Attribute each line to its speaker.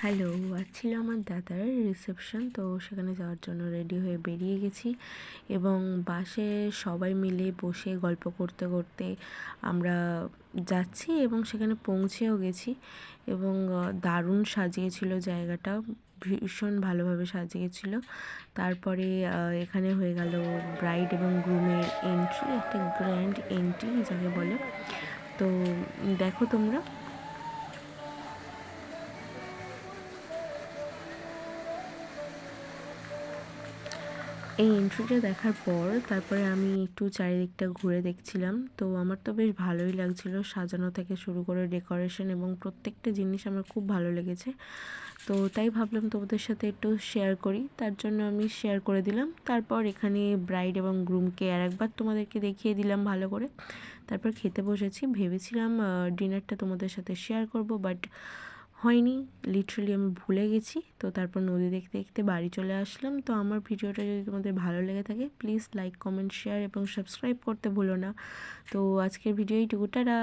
Speaker 1: Hello, আজ ছিল আমার দাদার রিসেপশন, তো সেখানে যাওয়ার জন্য রেডি হয়ে বেরিয়ে গেছি এবং বাসে সবাই মিলে বসে গল্প করতে করতে আমরা যাচ্ছি এবং সেখানে পৌঁছেও গেছি এবং দারুণ সাজিয়েছিল জায়গাটা, ভীষণ ভালোভাবে সাজিয়েছিল। তারপরে এখানে হয়ে গেল ব্রাইড এবং গ্রুমের এন্ট্রি, একটা গ্র্যান্ড এন্ট্রি যাকে বলে। তো দেখো তোমরা। এই এন্ট্রিটা দেখার পর তারপরে আমি একটু চারিদিকটা ঘুরে দেখছিলাম, তো আমার তো বেশ ভালোই লাগছিলো, সাজানো থেকে শুরু করে ডেকোরেশন এবং প্রত্যেকটা জিনিস আমার খুব ভালো লেগেছে। তো তাই ভাবলাম তোমাদের সাথে একটু শেয়ার করি, তার জন্য আমি শেয়ার করে দিলাম। তারপর এখানে ব্রাইড এবং গ্রুমকে আর একবার তোমাদেরকে দেখিয়ে দিলাম ভালো করে। তারপর খেতে বসেছি, ভেবেছিলাম ডিনারটা তোমাদের সাথে শেয়ার করব, বাট হয়নি, লিটারালি আমি ভুলে গেছি। তো তারপর নদী দেখতে দেখতে বাড়ি চলে আসলাম। তো আমার ভিডিওটা যদি তোমাদের ভালো লেগে থাকে, প্লিজ লাইক, কমেন্ট, শেয়ার এবং সাবস্ক্রাইব করতে ভুলো না। তো আজকের ভিডিও এইটুকু, টাটা।